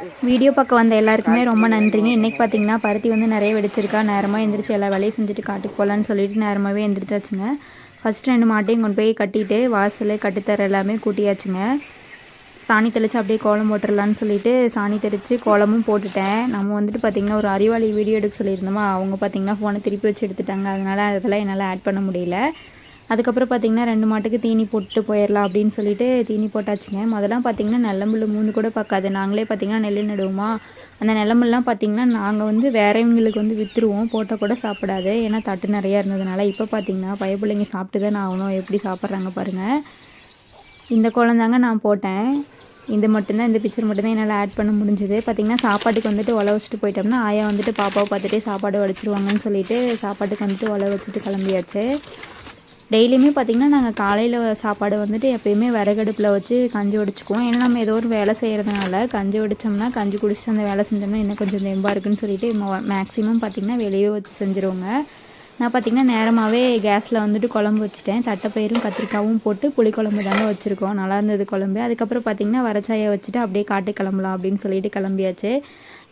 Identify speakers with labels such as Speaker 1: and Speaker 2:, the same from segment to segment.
Speaker 1: Video பார்க்க வந்த எல்லாருக்குமே ரொம்ப நன்றிங்க. இன்றைக்கி பார்த்தீங்கன்னா பருத்தி வந்து நிறைய வெடிச்சிருக்கா. நேரமாக எந்திரிச்சு எல்லா வேலையும் செஞ்சுட்டு காட்டுக்கு போகலான்னு சொல்லிட்டு நேரமாகவே எந்திரிச்சாச்சுங்க. ஃபஸ்ட்டு 2 மாட்டையும் கொண்டு போய் கட்டிட்டு வாசல் கட்டுத்தர எல்லாமே கூட்டியாச்சுங்க. சாணி தெளித்து அப்படியே கோலம் போட்டுடலான்னு சொல்லிட்டு சாணி தெளித்து கோலமும் போட்டுட்டேன். நம்ம வந்துட்டு பார்த்திங்கன்னா ஒரு அறிவாளி வீடியோ எடுக்க சொல்லியிருந்தோமா, அவங்க பார்த்திங்கன்னா ஃபோனை திருப்பி வச்சு எடுத்துட்டாங்க. அதனால் அதெல்லாம் என்னால் ஆட் பண்ண முடியல. அதுக்கப்புறம் பார்த்திங்கன்னா 2 மாட்டுக்கு தீனி போட்டு போயிடலாம் அப்படின்னு சொல்லிட்டு தீனி போட்டாச்சுங்க. முதல்லாம் பார்த்திங்கன்னா நெல்லம்புல் மூணு கூட பார்க்காது. நாங்களே பார்த்திங்கன்னா நெல் நடுவோமா, அந்த நெல்லம்புல்லாம் பார்த்திங்கன்னா நாங்கள் வந்து வேறவங்களுக்கு வந்து விற்றுருவோம். போட்டால் கூட சாப்பிடாது, ஏன்னா தட்டு நிறையா இருந்ததுனால. இப்போ பார்த்திங்கன்னா பயப்பிள்ளைங்க சாப்பிட்டு தான் ஆகணும். எப்படி சாப்பிட்றாங்க பாருங்கள். இந்த குழந்தாங்க நான் போட்டேன். இது மட்டும்தான், இந்த பிக்சர் மட்டும்தான் என்னால் ஆட் பண்ண முடிஞ்சுது. பார்த்திங்கன்னா சாப்பாட்டுக்கு வந்துட்டு ஒலை வச்சுட்டு போயிட்டோம்னா ஆயா வந்துட்டு பாப்பாவை பார்த்துட்டே சாப்பாடு வடிச்சிருவாங்கன்னு சொல்லிட்டு சாப்பாட்டுக்கு வந்துட்டு ஒலை வச்சுட்டு கிளம்பியாச்சு. டெய்லியுமே பார்த்திங்கன்னா நாங்கள் காலையில் சாப்பாடு வந்துட்டு எப்போயுமே விறகடுப்பில் வச்சு கஞ்சி வடிச்சுக்குவோம். ஏன்னா நம்ம ஏதோ ஒரு வேலை செய்கிறதுனால கஞ்சி வடித்தோம்னா கஞ்சி குடிச்சிட்டு அந்த வேலை செஞ்சோம்னா இன்னும் கொஞ்சம் தெம்பாக இருக்குன்னு சொல்லிட்டு மேக்ஸிமம் பார்த்திங்கன்னா வெளியே வச்சு செஞ்சுருவோங்க. நான் பார்த்திங்கன்னா நேரமாகவே கேஸில் வந்துட்டு குழம்பு வச்சுட்டேன். தட்டைப்பயிரும் கத்திரிக்காயும் போட்டு புளிக்குழம்பு தாங்க வச்சுருக்கோம். நல்லா இருந்தது குழம்பு. அதுக்கப்புறம் பார்த்திங்கன்னா வரச்சாயை வச்சுட்டு அப்படியே காட்டு கிளம்பலாம் அப்படின்னு சொல்லிட்டு கிளம்பியாச்சு.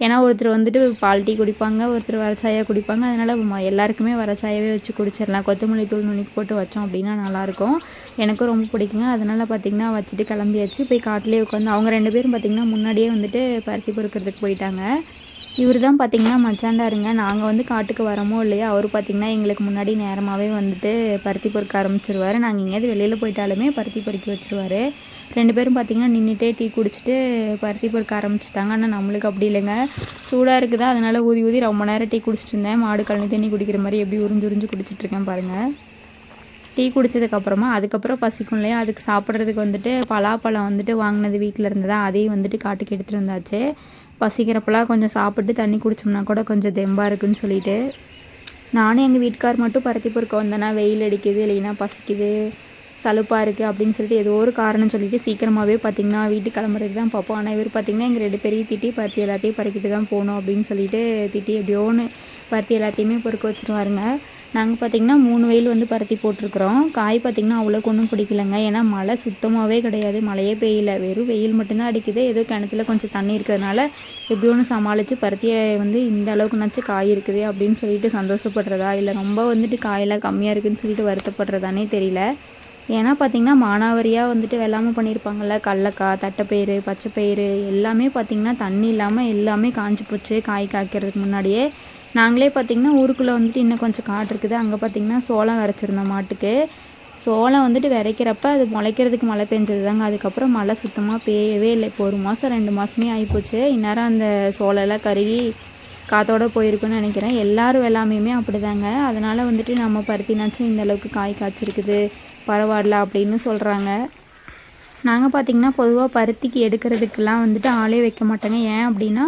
Speaker 1: ஏன்னா ஒருத்தர் வந்துட்டு பால் டீ குடிப்பாங்க, ஒருத்தர் வரச்சாயாக குடிப்பாங்க. அதனால் எல்லாருக்குமே வரச்சாயாவே வச்சு குடிச்சிடலாம். கொத்தமல்லி தூள் நுணுக்கி போட்டு வச்சோம் அப்படின்னா நல்லாயிருக்கும். எனக்கும் ரொம்ப பிடிக்குங்க. அதனால் பார்த்திங்கன்னா வச்சுட்டு கிளம்பியாச்சு. போய் காட்டிலே உட்காந்து அவங்க 2 பேரும் பார்த்திங்கன்னா முன்னாடியே வந்துட்டு பருத்தி பொறுக்கிறதுக்கு போயிட்டாங்க. இவர் தான் பார்த்திங்கன்னா மச்சாண்டாருங்க. நாங்கள் வந்து காட்டுக்கு வரமோ இல்லையா, அவர் பார்த்திங்கன்னா எங்களுக்கு முன்னாடி நேரமாகவே வந்துட்டு பருத்தி பொறுக்க ஆரம்பிச்சிருவார். நாங்கள் எங்கேயாவது வெளியில் போயிட்டாலுமே பருத்தி பொறுக்கி வச்சுருவார். 2 பேரும் பார்த்திங்கன்னா நின்றுட்டே டீ குடிச்சிட்டு பருத்தி பொறுக்க ஆரம்பிச்சிட்டாங்க. ஆனால் நம்மளுக்கு அப்படி இல்லைங்க, சூடாக இருக்குதா, அதனால் ஊதி ஊதி ரொம்ப நேரம் டீ குடிச்சிட்டு இருந்தேன். மாடு கழனி தண்ணி குடிக்கிற மாதிரி எப்படி உறிஞ்சு உறிஞ்சு குடிச்சிட்ருக்கேன் பாருங்கள். டீ குடித்ததுக்கப்புறமா அதுக்கப்புறம் பசிக்கும் இல்லையா, அதுக்கு சாப்பிட்றதுக்கு வந்துட்டு பலாப்பழம் வந்துட்டு வாங்கினது வீட்டில் இருந்ததா, அதையும் வந்துட்டு காட்டுக்கு எடுத்துகிட்டு வந்தாச்சு. பசிக்கிறப்பெல்லாம் கொஞ்சம் சாப்பிட்டு தண்ணி குடித்தோம்னா கூட கொஞ்சம் தெம்பாக இருக்குன்னு சொல்லிட்டு நானும் எங்கள் வீட்டுக்கார் மட்டும் பருத்தி பொறுக்க வந்தேன்னா வெயில் அடிக்குது, இல்லைன்னா பசிக்குது, சலுப்பாக இருக்குது அப்படின்னு சொல்லிட்டு ஏதோ ஒரு காரணம் சொல்லிவிட்டு சீக்கிரமாகவே பார்த்திங்கன்னா வீட்டுக்கு கிளம்புறதுக்கு தான் பார்ப்போம். ஆனால் இவர் பார்த்திங்கன்னா எங்கள் 2 பேரையும் திட்டி பருத்தி எல்லாத்தையும் பறிக்கிட்டு தான் போகணும் அப்படின்னு சொல்லிட்டு திட்டி எப்படியோன்னு பருத்தி எல்லாத்தையுமே பொறுக்க வச்சுருவாருங்க. நாங்கள் பார்த்திங்கன்னா 3 வெயில் வந்து பருத்தி போட்டிருக்கிறோம். காய் பார்த்திங்கன்னா அவ்வளோக்கு ஒன்றும் பிடிக்கலங்க. ஏன்னா மழை சுத்தமாகவே கிடையாது, மழையே பெய்யல, வெறும் வெயில் மட்டும்தான் அடிக்குது. ஏதோ கிணத்துல கொஞ்சம் தண்ணி இருக்கிறதுனால எப்படி ஒன்று சமாளித்து பருத்தியை வந்து இந்த அளவுக்குனாச்சும் காய் இருக்குது அப்படின்னு சொல்லிட்டு சந்தோஷப்படுறதா, இல்லை ரொம்ப வந்துட்டு காயெல்லாம் கம்மியாக இருக்குதுன்னு சொல்லிட்டு வருத்தப்படுறதானே தெரியல. ஏன்னா பார்த்திங்கன்னா மானாவாரியாக வந்துட்டு வெள்ளாமல் பண்ணியிருப்பாங்கள்ல, கடலக்காய், தட்டைப்பயிறு, பச்சைப்பயிறு எல்லாமே பார்த்திங்கன்னா தண்ணி இல்லாமல் எல்லாமே காஞ்சி போச்சு. காய் காய்க்கிறதுக்கு முன்னாடியே நாங்களே பார்த்திங்கன்னா ஊருக்குள்ளே வந்துட்டு இன்னும் கொஞ்சம் காடு இருக்குது, அங்கே பார்த்திங்கன்னா சோளம் விதைச்சிருந்தோம் மாட்டுக்கு. சோளம் வந்துட்டு விதைக்கிறப்ப அது முளைக்கிறதுக்கு மழை பெஞ்சது தாங்க. அதுக்கப்புறம் மழை சுத்தமாக பெய்யவே இல்லை. இப்போ 1 மாதம் 2 மாதமே ஆகிப்போச்சு. இந்நேரம் அந்த சோளம்லாம் கருகி காத்தோடு போயிருக்குன்னு நினைக்கிறேன். எல்லோரும் வெள்ளாமையுமே அப்படி தாங்க. அதனால் வந்துட்டு நம்ம பருத்தினாச்சும் இந்த அளவுக்கு காய் காய்ச்சிருக்குது, பரவாயில்ல அப்படின்னு சொல்கிறாங்க. நாங்கள் பார்த்திங்கன்னா பொதுவாக பருத்திக்கு எடுக்கிறதுக்கெலாம் வந்துட்டு ஆளே வைக்க மாட்டோங்க. ஏன் அப்படின்னா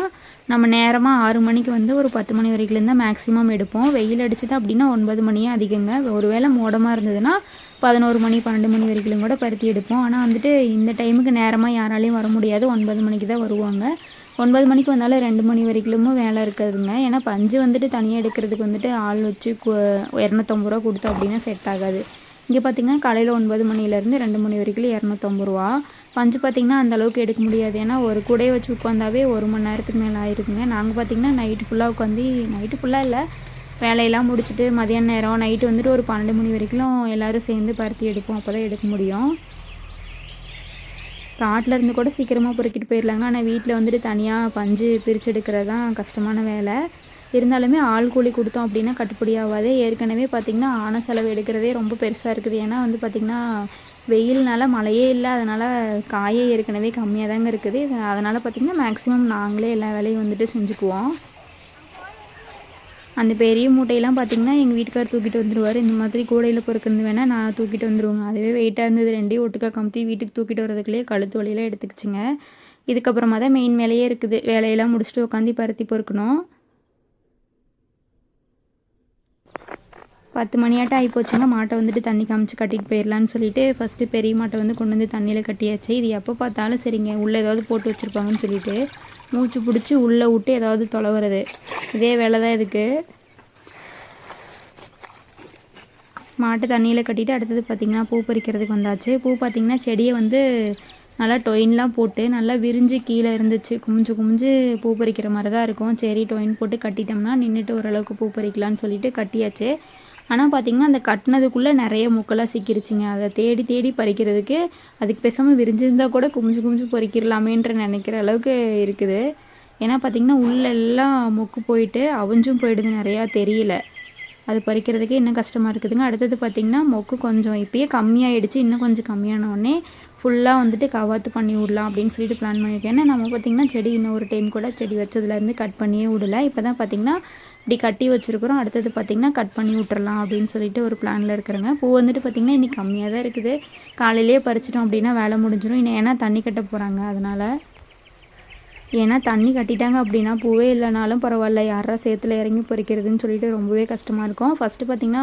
Speaker 1: நம்ம நேரமாக 6 மணிக்கு வந்து ஒரு 10 மணி வரைக்கும் தான் மேக்ஸிமம் எடுப்போம். வெயில் அடிச்சுது அப்படின்னா 9 மணியே அதிகங்க. ஒரு வேளை மோடமாக இருந்ததுன்னா 11 மணி 12 மணி வரைக்கும் கூட பருத்தி எடுப்போம். ஆனால் வந்துட்டு இந்த டைமுக்கு நேரமாக யாராலையும் வர முடியாது. 9 மணிக்கு தான் வருவாங்க. 9 மணிக்கு வந்தாலும் 2 மணி வரைக்கும் வேலை இருக்காதுங்க. ஏன்னா பஞ்சு வந்துட்டு தனியாக எடுக்கிறதுக்கு வந்துட்டு ஆள் வச்சு 250 ரூபா கொடுத்தோம் அப்படின்னா செட் ஆகாது. இங்கே பார்த்திங்கன்னா காலையில் 9 மணிலேருந்து 2 மணி வரைக்கும் 250 ரூபா. பஞ்சு பார்த்திங்கன்னா அந்தளவுக்கு எடுக்க முடியாது. ஏன்னா ஒரு கூடையை வச்சு உட்காந்தாவே 1 மணி நேரத்துக்கு மேலே ஆயிருக்குங்க. நாங்கள் பார்த்திங்கன்னா நைட்டு ஃபுல்லாக உட்காந்து, நைட்டு ஃபுல்லாக இல்லை, வேலையெல்லாம் முடிச்சுட்டு மதியான நேரம் நைட்டு வந்துட்டு ஒரு 12 மணி வரைக்கும் எல்லோரும் சேர்ந்து பருத்தி எடுப்போம். அப்போ தான் எடுக்க முடியும். காட்டில் இருந்து கூட சீக்கிரமாக பொறுக்கிட்டு போயிடலாங்க. ஆனால் வீட்டில் வந்துட்டு தனியாக பஞ்சு பிரித்து எடுக்கிறது தான் கஷ்டமான வேலை. இருந்தாலுமே ஆள் கூலி கொடுத்தோம் அப்படின்னா கட்டுப்படி ஆகாது. ஏற்கனவே பார்த்திங்கன்னா ஆன செலவு எடுக்கிறதே ரொம்ப பெருசாக இருக்குது. ஏன்னா வந்து பார்த்திங்கன்னா வெயில்னால மழையே இல்லை, அதனால் காயே ஏற்கனவே கம்மியாக தாங்க இருக்குது. அதனால் பார்த்திங்கன்னா மேக்ஸிமம் நாங்களே எல்லா வேலையும் வந்துட்டு செஞ்சுக்குவோம். அந்த பெரிய மூட்டையெல்லாம் பார்த்திங்கன்னா எங்கள் வீட்டுக்கார் தூக்கிட்டு வந்துடுவார். இந்த மாதிரி கூடையில் பொறுக்கிறது வேணால் நான் தூக்கிட்டு வந்துடுவோங்க. அதுவே வெயிட்டாக இருந்தது, 2 ஒட்டுக்கா கமுத்தி வீட்டுக்கு தூக்கிட்டு வரதுக்குள்ளேயே கழுத்து வலியெல்லாம் எடுத்துக்கிச்சுங்க. இதுக்கப்புறமா தான் மெயின் வேலையே இருக்குது. வேலையெல்லாம் முடிச்சுட்டு உட்காந்து பருத்தி பொறுக்கணும். 10 மணியாட்டம் ஆகிப்போச்சுங்க. மாட்டை வந்துட்டு தண்ணி காமிச்சு கட்டிட்டு போயிடலான்னு சொல்லிட்டு ஃபஸ்ட்டு பெரிய மாட்டை வந்து கொண்டு வந்து தண்ணியில் கட்டியாச்சு. இது எப்போ பார்த்தாலும் சரிங்க, உள்ளே ஏதாவது போட்டு வச்சுருப்பாங்கன்னு சொல்லிட்டு மூச்சு பிடிச்சி உள்ளே விட்டு ஏதாவது தொலைவுறது, இதே வேலை தான் இதுக்கு. மாட்டை தண்ணியில் கட்டிட்டு அடுத்தது பார்த்திங்கன்னா பூ பறிக்கிறதுக்கு வந்தாச்சு. பூ பார்த்திங்கன்னா செடியை வந்து நல்லா டொயின்லாம் போட்டு நல்லா விரிஞ்சு கீழே இருந்துச்சு. குமிஞ்சு குமிஞ்சு பூ பறிக்கிற மாதிரி தான் இருக்கும். சரி டொயின் போட்டு கட்டிட்டோம்னா நின்றுட்டு ஓரளவுக்கு பூ பறிக்கலான்னு சொல்லிட்டு கட்டியாச்சு. ஆனால் பார்த்திங்கன்னா அந்த கட்டினதுக்குள்ளே நிறைய முக்கெல்லாம் சிக்கிருச்சுங்க. அதை தேடி தேடி பறிக்கிறதுக்கு அதுக்கு பேசாமல் விரிஞ்சிருந்தால் கூட குமிஞ்சு குமிஞ்சு பறிக்கிறலாமேன்ற நினைக்கிற அளவுக்கு இருக்குது. ஏன்னா பார்த்திங்கன்னா உள்ளெல்லாம் மொக்கு போயிட்டு அவிஞ்சும் போயிடுது, நிறையா தெரியல. அது பறிக்கிறதுக்கே இன்னும் கஷ்டமாக இருக்குதுங்க. அடுத்தது பார்த்திங்கன்னா மொக்கு கொஞ்சம் இப்போயே கம்மியாகிடுச்சு. இன்னும் கொஞ்சம் கம்மியானோடனே ஃபுல்லாக வந்துட்டு கவாத்து பண்ணி விடலாம் அப்படின்னு சொல்லிட்டு பிளான் பண்ணியிருக்கேன். ஏன்னா நம்ம பார்த்திங்கன்னா செடி இன்னும் ஒரு டைம் கூட செடி வச்சதுலேருந்து கட் பண்ணியே விடலை. இப்போ தான் பார்த்திங்கன்னா இப்படி கட்டி வச்சுருக்குறோம். அடுத்தது பார்த்திங்கன்னா கட் பண்ணி விட்டுறலாம் அப்படின்னு சொல்லிட்டு ஒரு பிளானில் இருக்கிறேங்க. பூ வந்துட்டு பார்த்திங்கன்னா இன்றைக்கி கம்மியாக தான் இருக்குது. காலையிலேயே பறிச்சிட்டோம் அப்படின்னா வேலை முடிஞ்சிடும். இன்னும் ஏன்னா தண்ணி கட்ட போகிறாங்க அதனால். ஏன்னா தண்ணி கட்டிட்டாங்க அப்படின்னா பூவே இல்லைனாலும் பரவாயில்ல, யாரா சேத்துல இறங்கி பறிக்கிறதுன்னு சொல்லிட்டு ரொம்பவே கஷ்டமாக இருக்கும். ஃபஸ்ட்டு பார்த்திங்கன்னா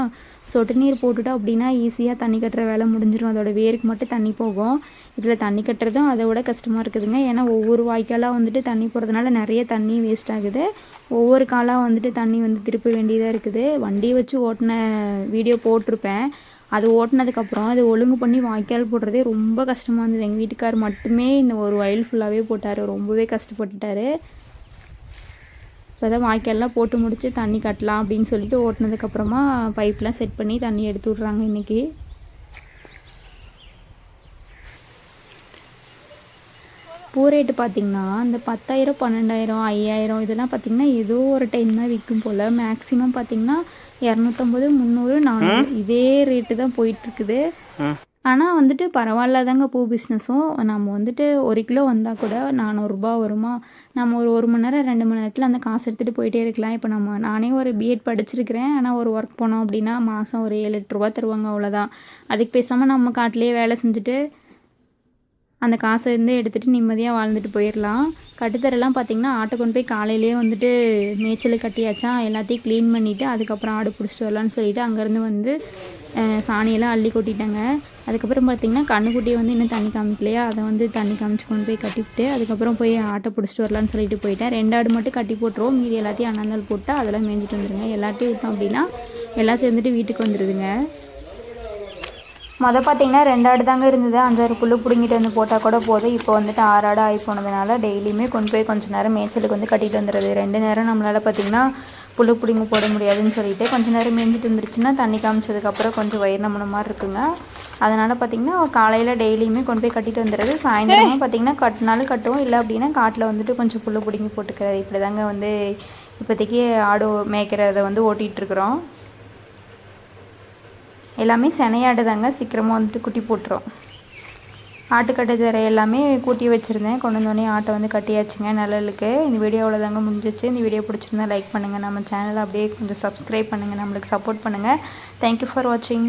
Speaker 1: சொட்டு நீர் போட்டுட்டோம் அப்படின்னா ஈஸியாக தண்ணி கட்டுற வேலை முடிஞ்சிடும். அதோட வேருக்கு மட்டும் தண்ணி போகும். இதில் தண்ணி கட்டுறதும் அதை விட கஷ்டமாக இருக்குதுங்க. ஏன்னா ஒவ்வொரு வாய்க்காலாக வந்துட்டு தண்ணி போகிறதுனால நிறைய தண்ணி வேஸ்ட் ஆகுது. ஒவ்வொரு காலாக வந்துட்டு தண்ணி வந்து திருப்ப வேண்டியதாக இருக்குது. வண்டி வச்சு ஓட்டின வீடியோ போட்டிருப்பேன். அது ஓட்டினதுக்கப்புறம் அது ஒழுங்கு பண்ணி வாய்க்கால் போடுறதே ரொம்ப கஷ்டமாக இருந்தது. எங்கள் வீட்டுக்கார் மட்டுமே இந்த ஒரு வயல் ஃபுல்லாகவே போட்டார். ரொம்பவே கஷ்டப்பட்டுட்டார். இப்போ தான் வாய்க்கால்லாம் போட்டு முடித்து தண்ணி கட்டலாம் அப்படின்னு சொல்லிட்டு ஓட்டினதுக்கப்புறமா பைப்லாம் செட் பண்ணி தண்ணி எடுத்து விட்றாங்க இன்றைக்கி. பூ ரேட்டு பார்த்திங்கன்னா இந்த 10,000 12,000 5,000 இதெல்லாம் பார்த்திங்கன்னா ஏதோ ஒரு டைம் தான் விற்கும் போல். மேக்ஸிமம் பார்த்திங்கன்னா 250 300 400 இதே ரேட்டு தான் போயிட்டுருக்குது. ஆனால் வந்துட்டு பரவாயில்லதாங்க பூ பிஸ்னஸும். நம்ம வந்துட்டு 1 கிலோ வந்தால் கூட 400 ரூபா வருமா. நம்ம ஒரு மணி நேரம் 2 மணி நேரத்தில் அந்த காசு எடுத்துகிட்டு போயிட்டே இருக்கலாம். இப்போ நானே ஒரு பிஎட் படிச்சிருக்கிறேன். ஆனால் ஒரு ஒர்க் போனோம் அப்படின்னா மாதம் ஒரு 7-8 ரூபா தருவாங்க, அவ்வளோதான். அதுக்கு பேசாமல் நம்ம காட்டிலே வேலை செஞ்சுட்டு அந்த காசை வந்து எடுத்துகிட்டு நிம்மதியாக வாழ்ந்துட்டு போயிடலாம். கட்டுத்தரெல்லாம் பார்த்திங்கன்னா ஆட்டை கொண்டு போய் காலையிலேயே வந்துட்டு மேய்ச்சல் கட்டியாச்சா, எல்லாத்தையும் க்ளீன் பண்ணிவிட்டு அதுக்கப்புறம் ஆடு பிடிச்சிட்டு வரலான்னு சொல்லிவிட்டு அங்கேருந்து வந்து சாணியெல்லாம் அள்ளி கொட்டிட்டாங்க. அதுக்கப்புறம் பார்த்திங்கன்னா கண்ணுக்குட்டியை வந்து இன்னும் தண்ணி காமிக்கலையா, அதை வந்து தண்ணி காமிச்சு கொண்டு போய் கட்டிவிட்டு அதுக்கப்புறம் போய் ஆட்டை பிடிச்சிட்டு வரலான்னு சொல்லிட்டு போயிட்டேன். 2 ஆடு மட்டும் கட்டி போட்டுருவோம், மீதி எல்லாத்தையும் அண்ணாந்தால் போட்டால் அதெல்லாம் மேய்ஞ்சிட்டு வந்துடுங்க. எல்லாத்தையும் விட்டோம் அப்படின்னா எல்லாம் சேர்ந்துட்டு வீட்டுக்கு வந்துடுதுங்க. பார்த்திங்கன்னா 2 ஆடு தாங்க இருந்தது. 5-6 புல்லு பிடுங்கிட்டு வந்து போட்டால் கூட போதும். இப்போ வந்துட்டு 6 ஆடு ஆகி போனதுனால டெய்லியுமே கொண்டு போய் கொஞ்சம் நேரம் மேய்ச்சலுக்கு வந்து கட்டிட்டு வந்துடுது. 2 நேரம் நம்மளால் பார்த்திங்கன்னா புல்லு பிடிங்கி போட முடியாதுன்னு சொல்லிட்டு கொஞ்சம் நேரம் மேய்ஞ்சிட்டு வந்துருச்சுன்னா தண்ணி காமிச்சதுக்கப்புறம் கொஞ்சம் வயிறு நம்மன மாதிரி இருக்குங்க. அதனால் பார்த்திங்கன்னா காலையில் டெய்லியுமே கொண்டு போய் கட்டிட்டு வந்துடுறது. சாயந்தரமும் பார்த்திங்கன்னா கட்டினாலும் கட்டுவோம், இல்லை அப்படின்னா காட்டில் வந்துட்டு கொஞ்சம் புல்லு பிடுங்கி போட்டுக்கிறது. இப்படி தாங்க வந்து இப்போதைக்கு ஆடு மேய்க்கிறத வந்து ஓட்டிகிட்ருக்குறோம். எல்லாமே செனையாடு தாங்க, சீக்கிரமாக வந்துட்டு குட்டி போட்டுரும். ஆட்டுக்கட்டு தர எல்லாமே கூட்டி வச்சுருந்தேன். கொண்டு வந்தோடனே ஆட்டை வந்து கட்டியாச்சுங்க நிழலுக்கு. இந்த வீடியோவில் தாங்க முடிஞ்சிச்சு. இந்த வீடியோ பிடிச்சிருந்தா லைக் பண்ணுங்கள், நம்ம சேனலை அப்படியே கொஞ்சம் சப்ஸ்கிரைப் பண்ணுங்கள், நம்மளுக்கு சப்போர்ட் பண்ணுங்கள். தேங்க்யூ ஃபார் வாட்சிங்.